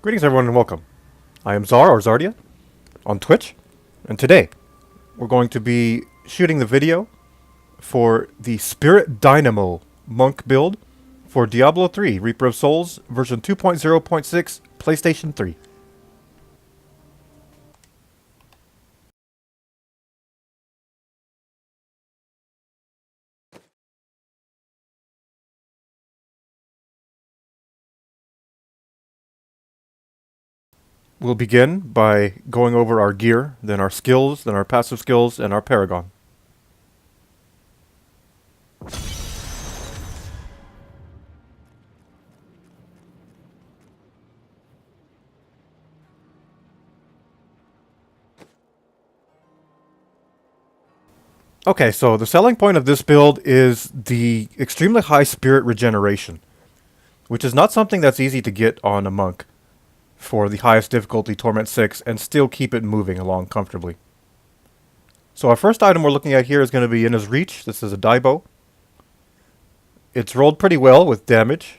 Greetings everyone and welcome. I am Zar or Zardia on Twitch, and today we're going to be shooting the video for the Spirit Dynamo monk build for Diablo 3 Reaper of Souls version 2.0.6 PlayStation 3. We'll begin by going over our gear, then our skills, then our passive skills, and our paragon. Okay, so the selling point of this build is the extremely high spirit regeneration, which is not something that's easy to get on a monk for the highest difficulty, Torment 6, and still keep it moving along comfortably. So our first item we're looking at here is going to be in his reach. This is a Dynamo. It's rolled pretty well with damage.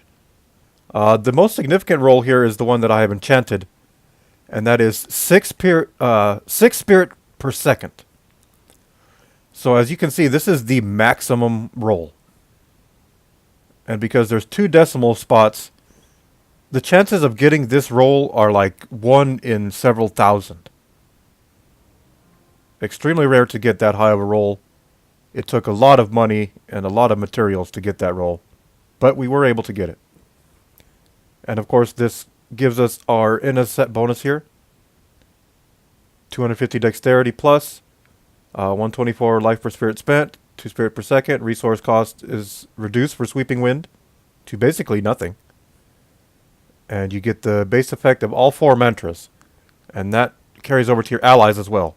The most significant roll here is the one that I have enchanted, and that is 6 spirit per second. So as you can see, this is the maximum roll. And because there's 2 decimal spots, the chances of getting this roll are like 1 in several thousand. Extremely rare to get that high of a roll. It took a lot of money and a lot of materials to get that roll, but we were able to get it. And of course this gives us our in a set bonus here. 250 dexterity plus, 124 life per spirit spent, 2 spirit per second. Resource cost is reduced for Sweeping Wind to basically nothing. And you get the base effect of all 4 mantras. And that carries over to your allies as well.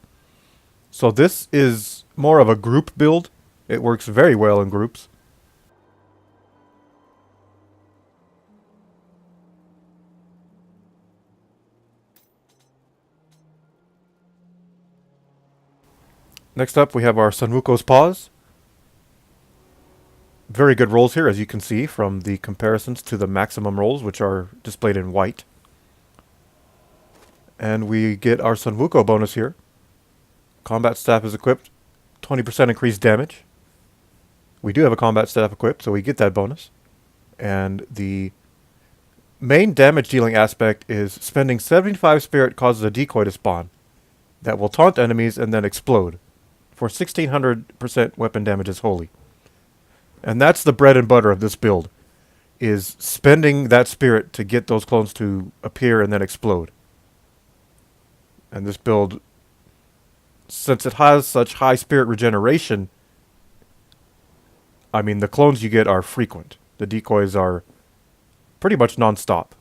So this is more of a group build. It works very well in groups. Next up we have our Sanwuko's Paws. Very good rolls here, as you can see from the comparisons to the maximum rolls, which are displayed in white. And we get our Sanwuko bonus here. Combat staff is equipped, 20% increased damage. We do have a combat staff equipped, so we get that bonus. And the main damage dealing aspect is spending 75 spirit causes a decoy to spawn that will taunt enemies and then explode for 1600% weapon damage is holy. And that's the bread and butter of this build, is spending that spirit to get those clones to appear and then explode. And this build, since it has such high spirit regeneration, I mean, the clones you get are frequent. The decoys are pretty much non-stop.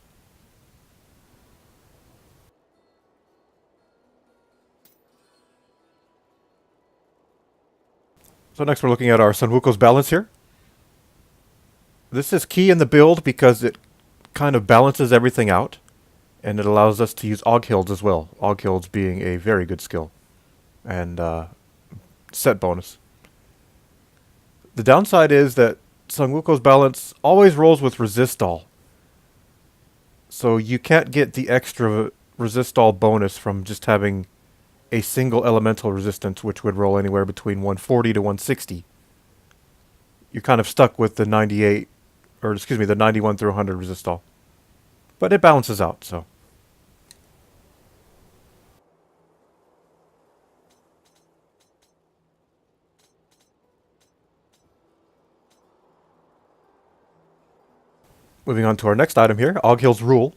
So next we're looking at our Sanwuko's balance here. This is key in the build because it kind of balances everything out, and it allows us to use Oghilds as well. Oghilds being a very good skill and set bonus. The downside is that Sanwuko's balance always rolls with resistall, so you can't get the extra resistall bonus from just having a single elemental resistance, which would roll anywhere between 140 to 160. You're kind of stuck with the 98, or excuse me, the 91 through 100 resistall. But it balances out, so. Moving on to our next item here, Oghill's Rule.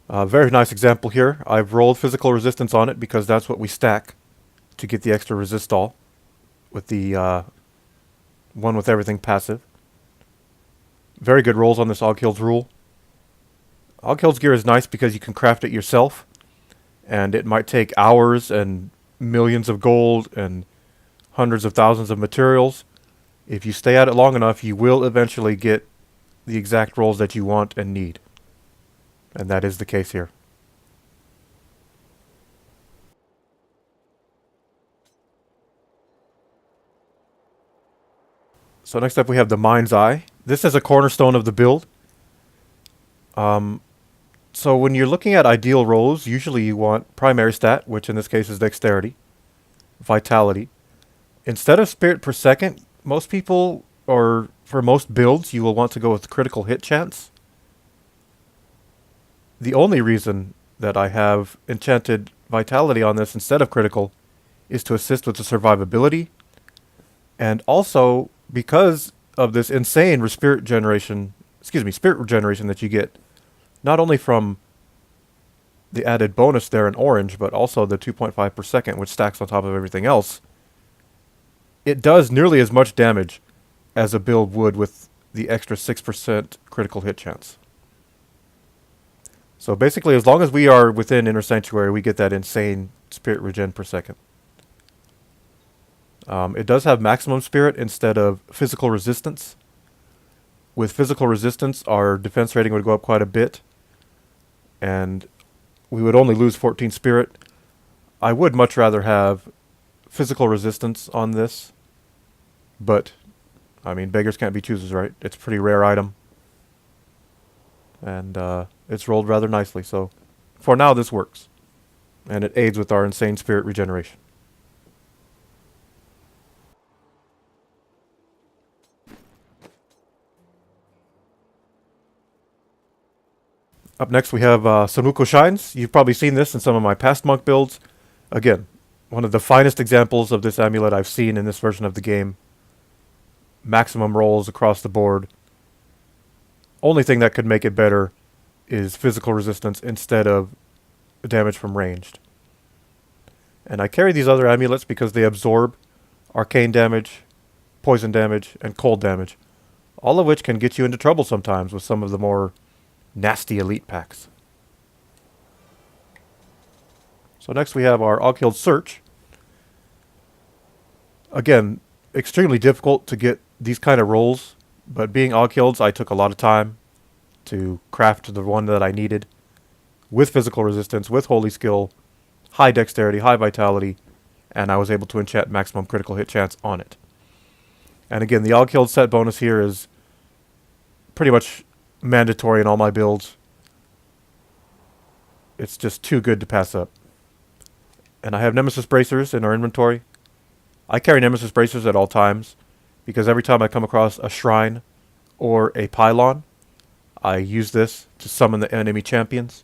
Very nice example here. I've rolled physical resistance on it because that's what we stack to get the extra resistall with the one with everything passive. Very good rolls on this Oghill's Rule. Oghill's gear is nice because you can craft it yourself, and it might take hours and millions of gold and hundreds of thousands of materials. If you stay at it long enough, you will eventually get the exact rolls that you want and need. And that is the case here. So next up we have the Mind's Eye. This is a cornerstone of the build. So when you're looking at ideal rolls, usually you want primary stat, which in this case is dexterity, vitality. Instead of spirit per second, most people, or for most builds, you will want to go with critical hit chance. The only reason that I have enchanted vitality on this instead of critical is to assist with the survivability, and also because of this insane spirit regeneration that you get, not only from the added bonus there in orange, but also the 2.5 per second, which stacks on top of everything else. It does nearly as much damage as a build would with the extra 6% critical hit chance. So basically, as long as we are within Inner Sanctuary, we get that insane spirit regen per second. It does have maximum spirit instead of physical resistance. With physical resistance, our defense rating would go up quite a bit, and we would only lose 14 spirit. I would much rather have physical resistance on this, but I mean, beggars can't be choosers, right? It's a pretty rare item, and it's rolled rather nicely, so for now this works, and it aids with our insane spirit regeneration. Up next we have Samuko Shines. You've probably seen this in some of my past monk builds. Again, one of the finest examples of this amulet I've seen in this version of the game. Maximum rolls across the board. Only thing that could make it better is physical resistance instead of damage from ranged. And I carry these other amulets because they absorb arcane damage, poison damage, and cold damage. All of which can get you into trouble sometimes with some of the more nasty elite packs. So next we have our Oghild Search. Again, extremely difficult to get these kind of rolls, but being Oghilds, I took a lot of time to craft the one that I needed, with physical resistance, with holy skill, high dexterity, high vitality, and I was able to enchant maximum critical hit chance on it. And again, the Oghild set bonus here is pretty much mandatory in all my builds. It's just too good to pass up. And I have Nemesis Bracers in our inventory. I carry Nemesis Bracers at all times because every time I come across a shrine or a pylon, I use this to summon the enemy champions.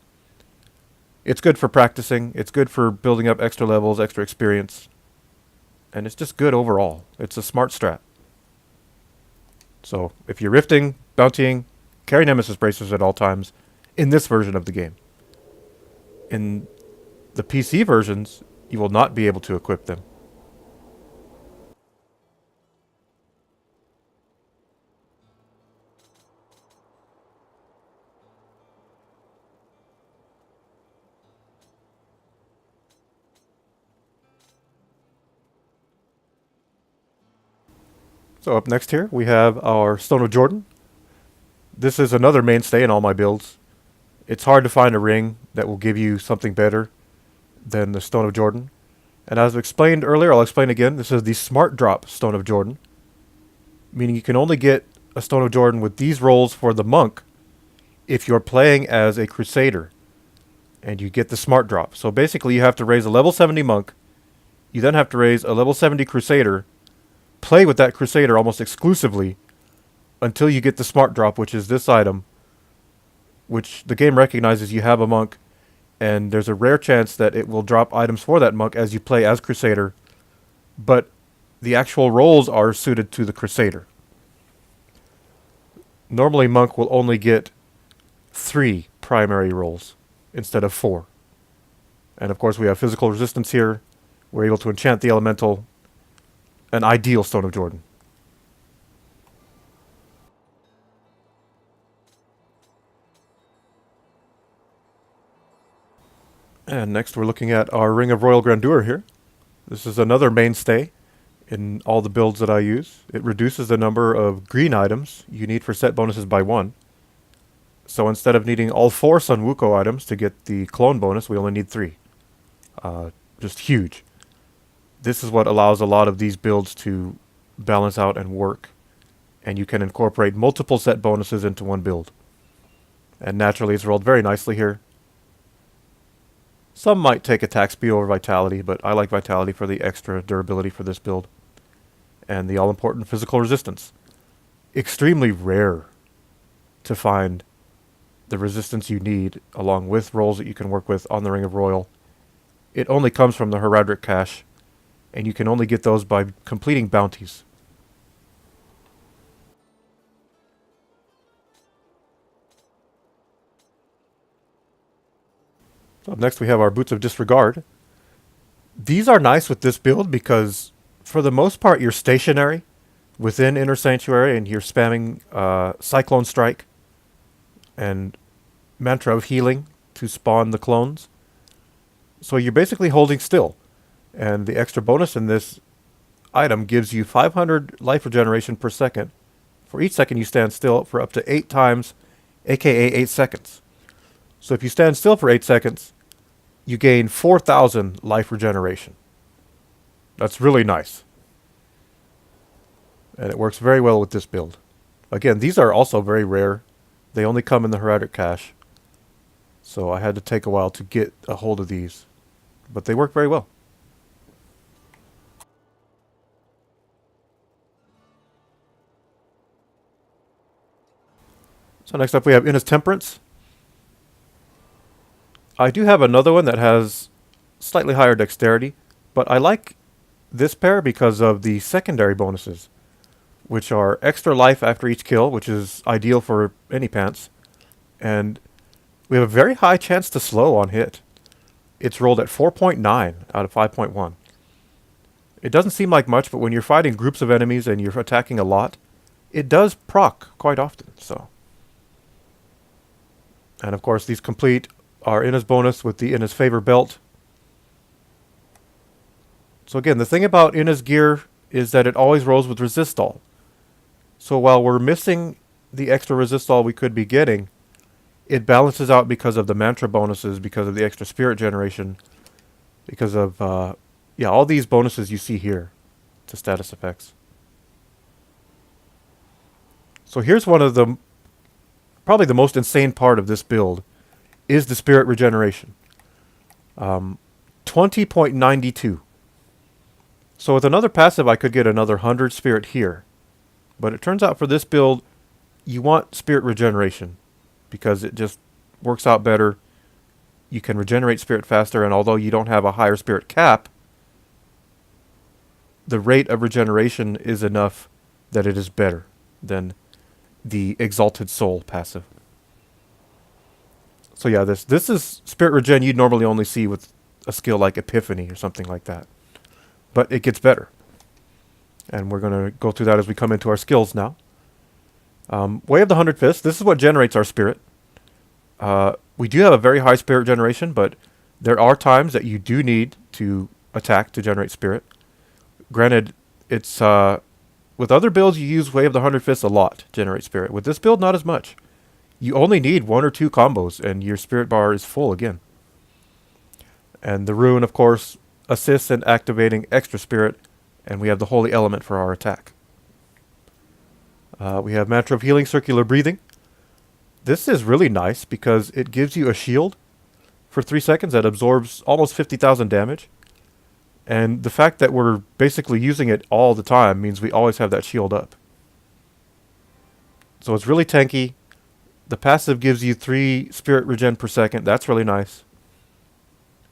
It's good for practicing. It's good for building up extra levels, extra experience. And it's just good overall. It's a smart strat. So if you're rifting, bountying, carry Nemesis Bracers at all times in this version of the game. In the PC versions, you will not be able to equip them. So up next here, we have our Stone of Jordan. This is another mainstay in all my builds. It's hard to find a ring that will give you something better than the Stone of Jordan. And as I explained earlier, I'll explain again, this is the Smart Drop Stone of Jordan. Meaning you can only get a Stone of Jordan with these rolls for the monk if you're playing as a Crusader. And you get the Smart Drop. So basically you have to raise a level 70 monk. You then have to raise a level 70 Crusader. Play with that Crusader almost exclusively until you get the Smart Drop, which is this item, which the game recognizes you have a monk, and there's a rare chance that it will drop items for that monk as you play as Crusader, but the actual rolls are suited to the Crusader. Normally monk will only get 3 primary rolls instead of 4. And of course we have physical resistance here. We're able to enchant the elemental, an ideal Stone of Jordan. And next we're looking at our Ring of Royal Grandeur here. This is another mainstay in all the builds that I use. It reduces the number of green items you need for set bonuses by 1. So instead of needing all 4 Sun Wukong items to get the clone bonus, we only need 3. Just huge. This is what allows a lot of these builds to balance out and work. And you can incorporate multiple set bonuses into one build. And naturally it's rolled very nicely here. Some might take attack speed over vitality, but I like vitality for the extra durability for this build. And the all-important physical resistance. Extremely rare to find the resistance you need, along with rolls that you can work with on the Ring of Royal. It only comes from the Heraldric Cache, and you can only get those by completing bounties. So up next we have our Boots of Disregard. These are nice with this build because, for the most part, you're stationary within Inner Sanctuary and you're spamming Cyclone Strike and Mantra of Healing to spawn the clones. So you're basically holding still. And the extra bonus in this item gives you 500 life regeneration per second for each second you stand still for up to 8 times, aka 8 seconds. So if you stand still for 8 seconds, you gain 4,000 life regeneration. That's really nice. And it works very well with this build. Again, these are also very rare. They only come in the Heraldric Cache. So I had to take a while to get a hold of these. But they work very well. So next up we have Inna's Temperance. I do have another one that has slightly higher dexterity, but I like this pair because of the secondary bonuses, which are extra life after each kill, which is ideal for any pants, and we have a very high chance to slow on hit. It's rolled at 4.9 out of 5.1. It doesn't seem like much, but when you're fighting groups of enemies and you're attacking a lot, it does proc quite often. So, and of course these complete our Inna's bonus with the Inna's Favor belt. So again, the thing about Inna's gear is that it always rolls with Resistol. So while we're missing the extra Resistol we could be getting, it balances out because of the mantra bonuses, because of the extra spirit generation, because of, all these bonuses you see here to status effects. So here's one of the, probably the most insane part of this build, is the spirit regeneration. 20.92. So with another passive I could get another 100 spirit here. But it turns out for this build, you want spirit regeneration, because it just works out better. You can regenerate spirit faster, and although you don't have a higher spirit cap, the rate of regeneration is enough that it is better than the Exalted Soul passive. So yeah, this is spirit regen you'd normally only see with a skill like Epiphany or something like that. But it gets better. And we're going to go through that as we come into our skills now. Way of the 100 Fists. This is what generates our spirit. We do have a very high spirit generation, but there are times that you do need to attack to generate spirit. Granted, it's with other builds you use Way of the 100 Fists a lot to generate spirit. With this build, not as much. You only need 1 or 2 combos, and your spirit bar is full again. And the rune, of course, assists in activating extra spirit, and we have the holy element for our attack. We have Mantra of Healing, Circular Breathing. This is really nice because it gives you a shield for 3 seconds that absorbs almost 50,000 damage. And the fact that we're basically using it all the time means we always have that shield up. So it's really tanky. The passive gives you 3 spirit regen per second. That's really nice.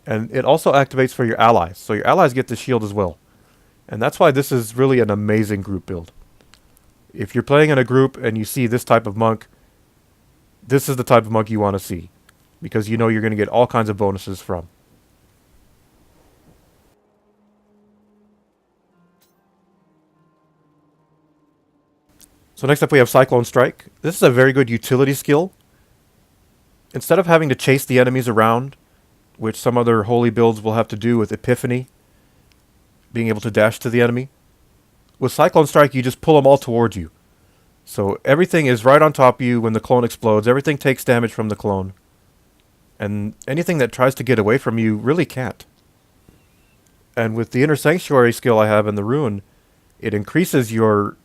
And it also activates for your allies. So your allies get the shield as well. And that's why this is really an amazing group build. If you're playing in a group and you see this type of monk, this is the type of monk you want to see. Because you know you're going to get all kinds of bonuses from. So next up we have Cyclone Strike. This is a very good utility skill. Instead of having to chase the enemies around, which some other holy builds will have to do with Epiphany, being able to dash to the enemy, with Cyclone Strike you just pull them all towards you. So everything is right on top of you when the clone explodes. Everything takes damage from the clone. And anything that tries to get away from you really can't. And with the Inner Sanctuary skill I have in the rune, it increases your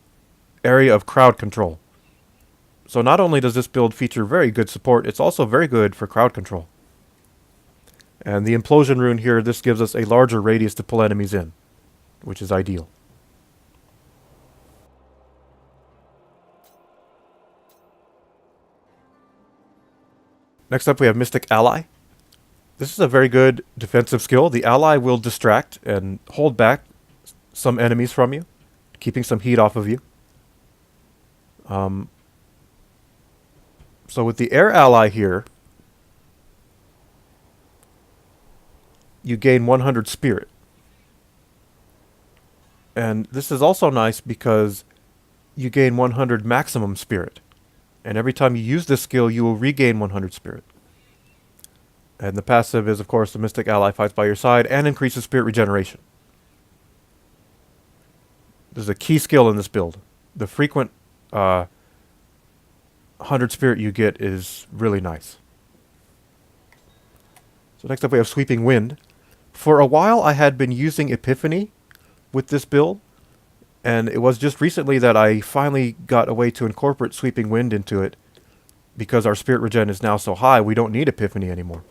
area of crowd control. So not only does this build feature very good support, it's also very good for crowd control. And the implosion rune here, this gives us a larger radius to pull enemies in, which is ideal. Next up we have Mystic Ally. This is a very good defensive skill. The ally will distract and hold back some enemies from you, keeping some heat off of you. So with the air ally here, you gain 100 spirit. And this is also nice because you gain 100 maximum spirit. And every time you use this skill, you will regain 100 spirit. And the passive is, of course, the Mystic Ally fights by your side and increases spirit regeneration. This is a key skill in this build. The frequent 100 spirit you get is really nice. So next up we have Sweeping Wind. For a while I had been using Epiphany with this build, and it was just recently that I finally got a way to incorporate Sweeping Wind into it. Because our spirit regen is now so high, we don't need Epiphany anymore.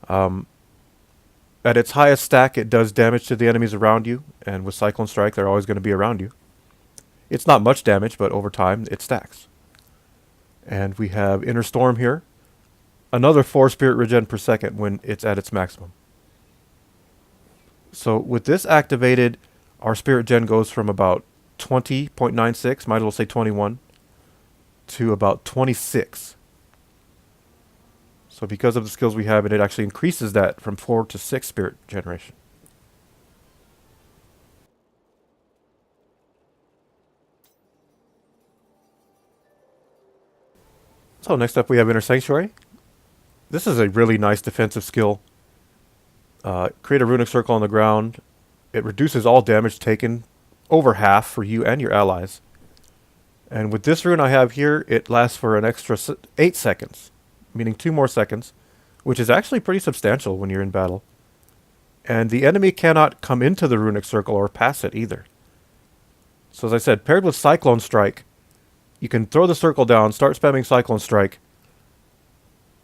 At its highest stack, it does damage to the enemies around you, and with Cyclone Strike, they're always going to be around you. It's not much damage, but over time, it stacks. And we have Inner Storm here. Another 4 spirit regen per second when it's at its maximum. So with this activated, our spirit gen goes from about 20.96, might as well say 21, to about 26. So because of the skills we have, it actually increases that from 4 to 6 spirit generation. So next up we have Inner Sanctuary. This is a really nice defensive skill. Create a runic circle on the ground. It reduces all damage taken over half for you and your allies. And with this rune I have here, it lasts for an extra 8 seconds. Meaning 2 more seconds, which is actually pretty substantial when you're in battle. And the enemy cannot come into the runic circle or pass it either. So as I said, paired with Cyclone Strike, you can throw the circle down, start spamming Cyclone Strike.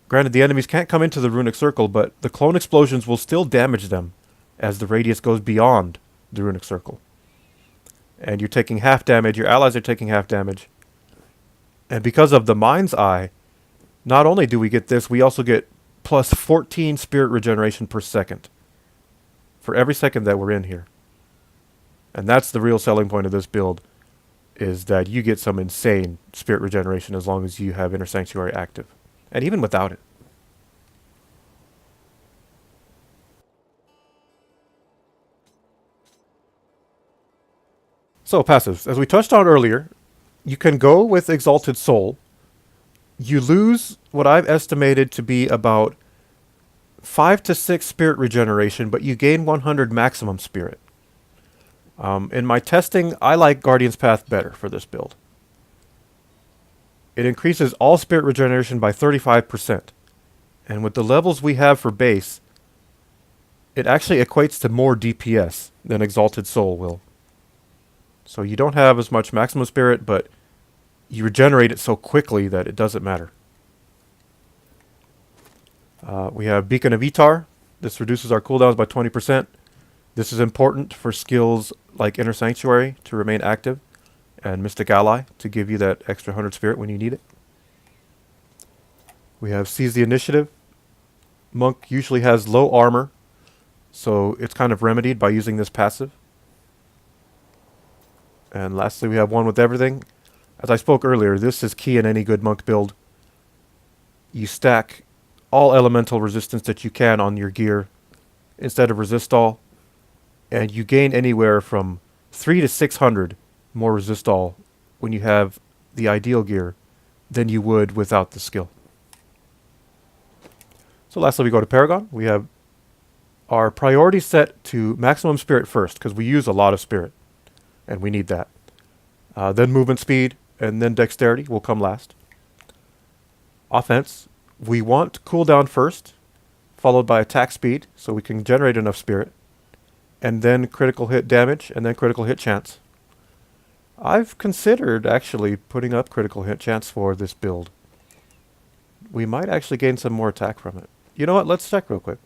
Granted, the enemies can't come into the runic circle, but the clone explosions will still damage them as the radius goes beyond the runic circle. And you're taking half damage, your allies are taking half damage. And because of the Mind's Eye, not only do we get this, we also get plus 14 spirit regeneration per second for every second that we're in here. And that's the real selling point of this build, is that you get some insane spirit regeneration as long as you have Inner Sanctuary active. And even without it. So passives. As we touched on earlier, you can go with Exalted Soul. You lose what I've estimated to be about 5 to 6 spirit regeneration, but you gain 100 maximum spirit. In my testing, I like Guardian's Path better for this build. It increases all spirit regeneration by 35%. And with the levels we have for base, it actually equates to more DPS than Exalted Soul will. So you don't have as much maximum spirit, but you regenerate it so quickly that it doesn't matter. We have Beacon of Etar. This reduces our cooldowns by 20%. This is important for skills like Inner Sanctuary to remain active, and Mystic Ally to give you that extra 100 spirit when you need it. We have Seize the Initiative. Monk usually has low armor, so it's kind of remedied by using this passive. And lastly, we have One with Everything. As I spoke earlier, this is key in any good monk build. You stack all elemental resistance that you can on your gear instead of resist all, and you gain anywhere from 300 to 600 more resist all when you have the ideal gear than you would without the skill. So lastly, we go to Paragon. We have our priority set to maximum spirit first, because we use a lot of spirit, and we need that. Then movement speed, and then dexterity will come last. Offense, we want cooldown first, followed by attack speed, so we can generate enough spirit, and then critical hit damage, and then critical hit chance. I've considered actually putting up critical hit chance for this build. We might actually gain some more attack from it. You know what? Let's check real quick.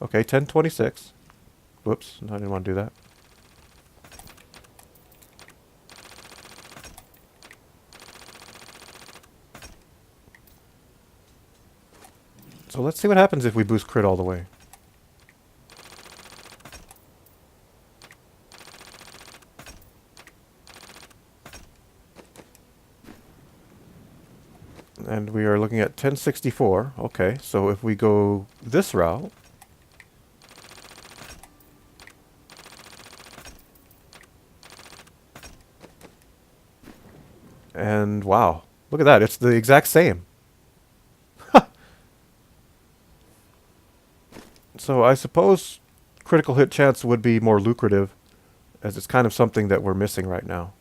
Okay, 1026. Whoops, I didn't want to do that. So let's see what happens if we boost crit all the way. And we are looking at 1064. Okay, so if we go this route, and wow, look at that, it's the exact same. So I suppose critical hit chance would be more lucrative, as it's kind of something that we're missing right now.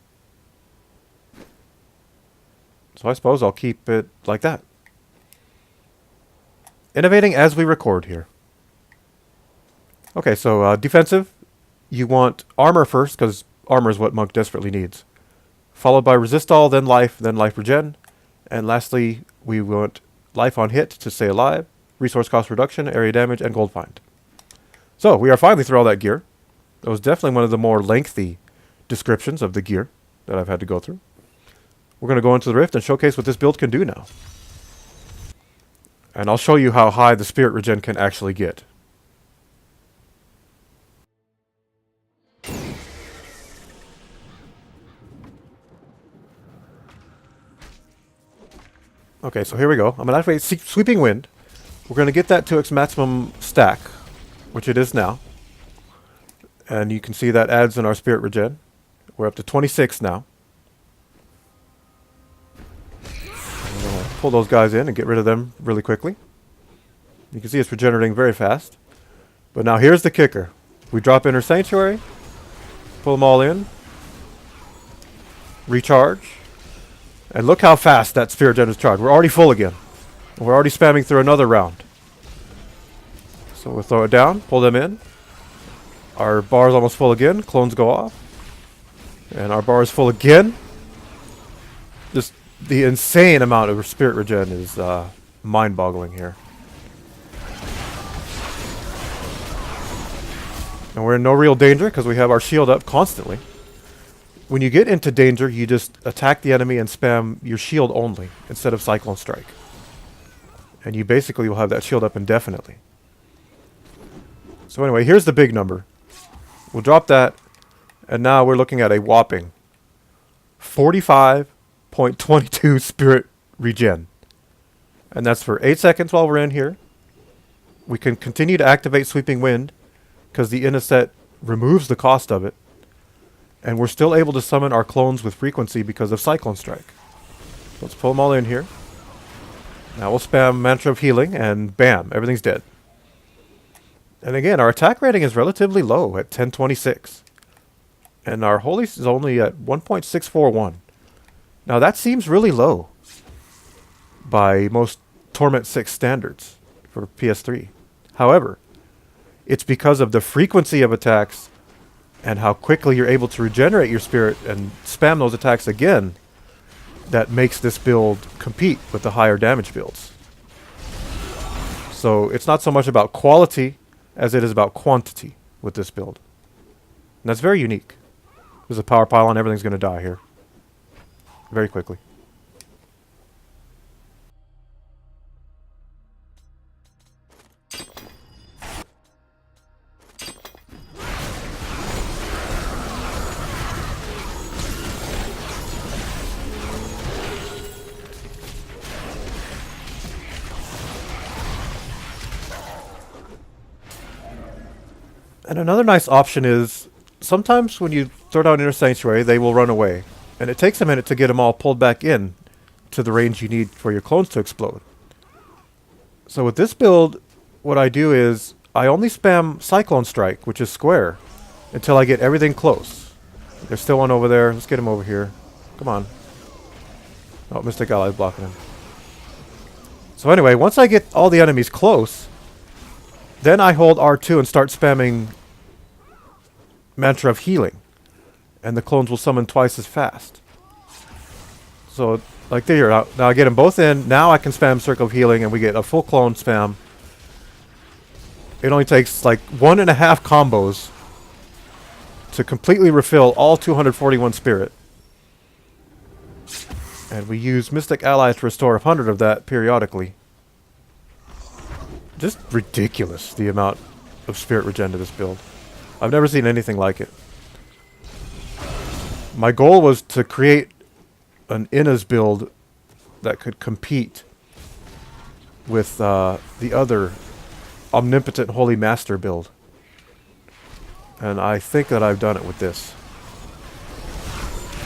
So I suppose I'll keep it like that. Innovating as we record here. Okay, so defensive, you want armor first, because armor is what Monk desperately needs. Followed by resist all, then life regen. And lastly, we want life on hit to stay alive, resource cost reduction, area damage, and gold find. So, we are finally through all that gear. That was definitely one of the more lengthy descriptions of the gear that I've had to go through. We're going to go into the Rift and showcase what this build can do now. And I'll show you how high the spirit regen can actually get. Okay, so here we go. I'm going to activate Sweeping Wind. We're going to get that to its maximum stack, which it is now. And you can see that adds in our spirit regen. We're up to 26 now. I'm going to pull those guys in and get rid of them really quickly. You can see it's regenerating very fast. But now here's the kicker. We drop Inner Sanctuary, pull them all in, recharge, and look how fast that spirit gen is charged. We're already full again. And we're already spamming through another round. So we'll throw it down, pull them in. Our bar is almost full again. Clones go off. And our bar is full again. Just the insane amount of spirit regen is mind-boggling here. And we're in no real danger because we have our shield up constantly. When you get into danger, you just attack the enemy and spam your shield only instead of Cyclone Strike. And you basically will have that shield up indefinitely. So anyway, here's the big number. We'll drop that, and now we're looking at a whopping 45.22 spirit regen. And that's for 8 seconds while we're in here. We can continue to activate Sweeping Wind, because the Inniset removes the cost of it. And we're still able to summon our clones with frequency because of Cyclone Strike. Let's pull them all in here. Now we'll spam Mantra of Healing, and bam, everything's dead. And again, our attack rating is relatively low at 1026. And our Holy is only at 1.641. Now that seems really low by most Torment 6 standards for PS3. However, it's because of the frequency of attacks and how quickly you're able to regenerate your spirit and spam those attacks again that makes this build compete with the higher damage builds. So it's not so much about quality as it is about quantity with this build. And that's very unique. There's a power pylon, everything's going to die here. Very quickly. And another nice option is, sometimes when you throw down Inner Sanctuary, they will run away. And it takes a minute to get them all pulled back in to the range you need for your clones to explode. So with this build, what I do is, I only spam Cyclone Strike, which is square, until I get everything close. There's still one over there. Let's get him over here. Come on. Oh, Mystic Ally is blocking him. So anyway, once I get all the enemies close, then I hold R2 and start spamming Mantra of Healing. And the clones will summon twice as fast. So, like there. Now I get them both in. Now I can spam Circle of Healing and we get a full clone spam. it only takes like 1.5 combos to completely refill all 241 spirit. And we use Mystic Allies to restore 100 of that periodically. Just ridiculous, the amount of spirit regen to this build. I've never seen anything like it. My goal was to create an Inna's build that could compete with the other Omnipotent Holy Master build. And I think that I've done it with this.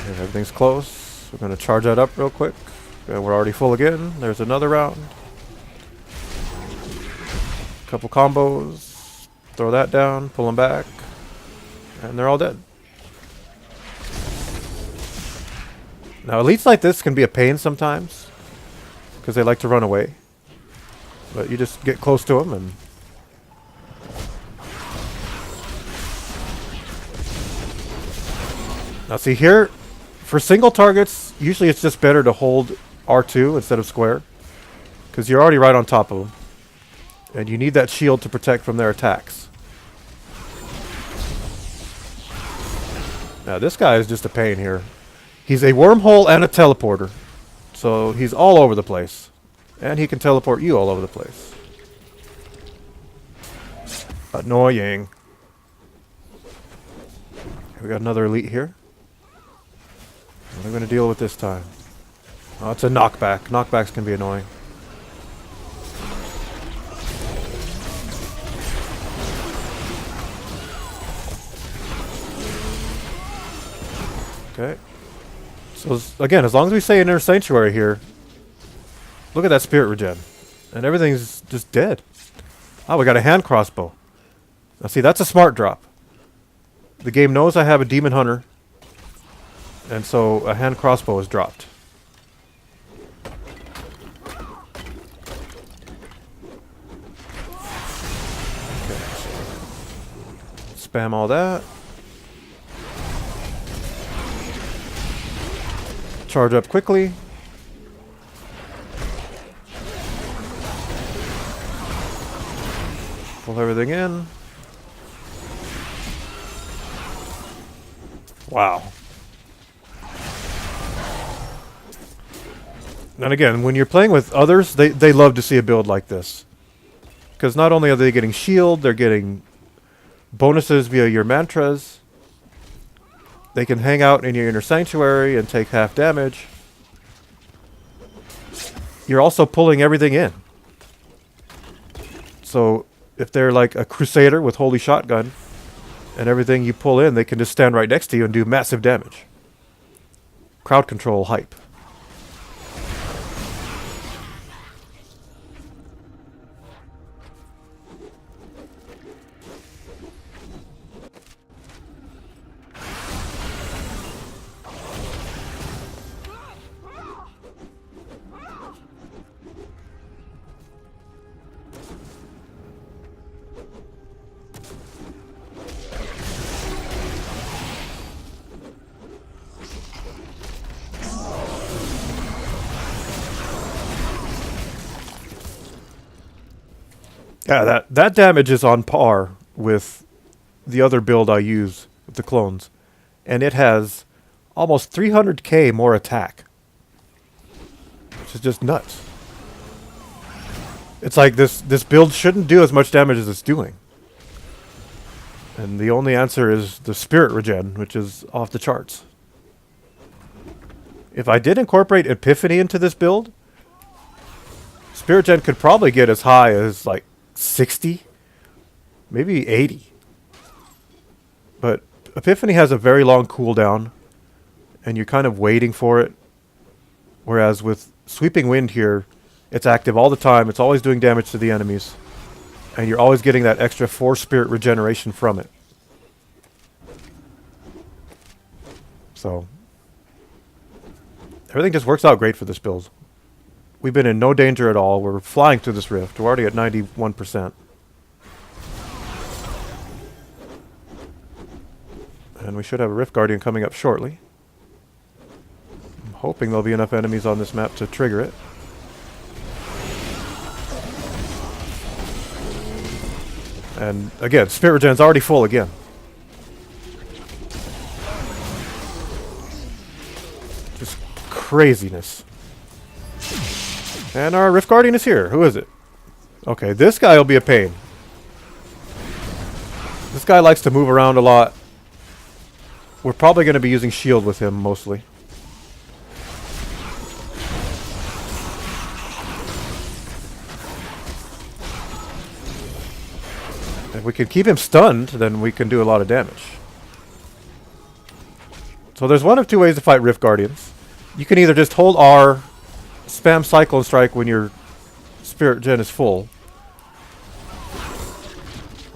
Okay, everything's close. We're going to charge that up real quick. And we're already full again. There's another round. Couple combos. Throw that down. Pull them back. And they're all dead. Now, elites like this can be a pain sometimes. Because they like to run away. But you just get close to them and... Now see here, for single targets, usually it's just better to hold R2 instead of square. Because you're already right on top of them. And you need that shield to protect from their attacks. Now this guy is just a pain here. He's a wormhole and a teleporter. So he's all over the place. And he can teleport you all over the place. Annoying. We got another elite here. What are we going to deal with this time? Oh, it's a knockback. Knockbacks can be annoying. Okay. So, again, as long as we say Inner Sanctuary here, look at that spirit regen. And everything's just dead. Oh, we got a hand crossbow. Now, see, that's a smart drop. The game knows I have a demon hunter. And so a hand crossbow is dropped. Okay. Spam all that. Charge up quickly. Pull everything in. Wow. And again, when you're playing with others, they love to see a build like this. Because not only are they getting shield, they're getting bonuses via your mantras. They can hang out in your Inner Sanctuary and take half damage. You're also pulling everything in. So if they're like a Crusader with Holy Shotgun, and everything you pull in, they can just stand right next to you and do massive damage. Crowd control hype. Yeah, that damage is on par with the other build I use with the clones. And it has almost 300k more attack. Which is just nuts. It's like this build shouldn't do as much damage as it's doing. And the only answer is the spirit regen, which is off the charts. If I did incorporate Epiphany into this build, spirit gen could probably get as high as like 60, maybe 80. But Epiphany has a very long cooldown, and you're kind of waiting for it. Whereas with Sweeping Wind here, it's active all the time. It's always doing damage to the enemies. And you're always getting that extra 4 spirit regeneration from it. So, everything just works out great for this build. We've been in no danger at all. We're flying through this rift. We're already at 91%. And we should have a Rift Guardian coming up shortly. I'm hoping there'll be enough enemies on this map to trigger it. And again, spirit regen's already full again. Just craziness. And our Rift Guardian is here. Who is it? Okay, this guy will be a pain. This guy likes to move around a lot. We're probably going to be using shield with him mostly. If we can keep him stunned, then we can do a lot of damage. So there's one of two ways to fight Rift Guardians. You can either just hold R, spam Cyclone Strike when your Spirit Gen is full.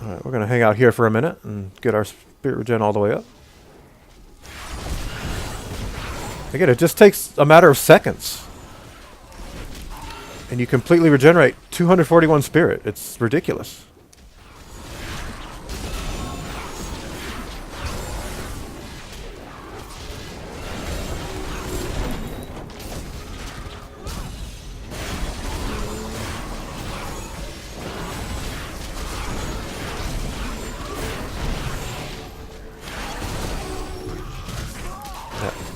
Alright, we're going to hang out here for a minute and get our Spirit Gen all the way up. Again, it just takes a matter of seconds. And you completely regenerate 241 Spirit. It's ridiculous.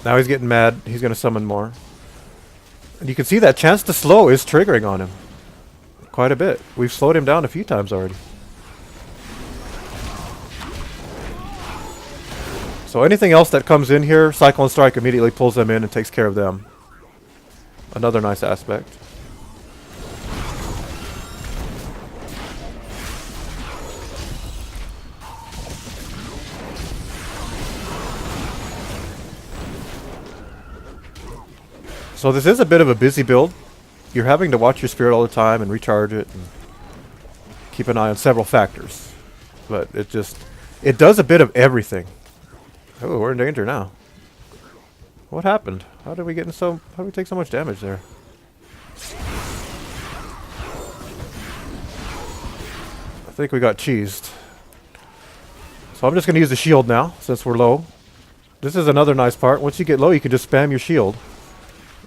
Now he's getting mad. He's going to summon more. And you can see that chance to slow is triggering on him. Quite a bit. We've slowed him down a few times already. So anything else that comes in here, Cyclone Strike immediately pulls them in and takes care of them. Another nice aspect. So this is a bit of a busy build. You're having to watch your spirit all the time and recharge it and keep an eye on several factors. But it does a bit of everything. Oh, we're in danger now. What happened? How did we take so much damage there? I think we got cheesed. So I'm just going to use the shield now since we're low. This is another nice part. Once you get low, you can just spam your shield.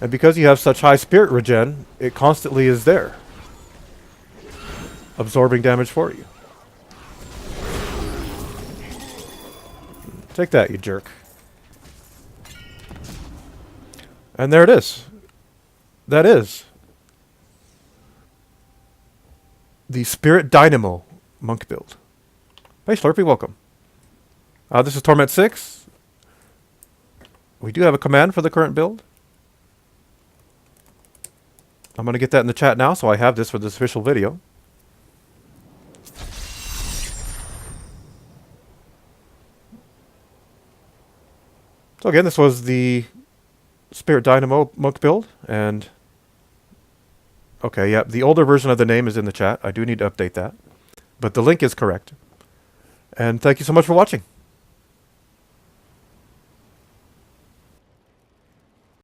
And because you have such high spirit regen, it constantly is there, absorbing damage for you. Take that, you jerk. And there it is. That is the Spirit Dynamo monk build. Hey Slurpee, welcome. This is Torment 6. We do have a command for the current build. I'm going to get that in the chat now, so I have this for this official video. So again, this was the Spirit Dynamo monk build, and okay, yeah, the older version of the name is in the chat. I do need to update that, but the link is correct. And thank you so much for watching.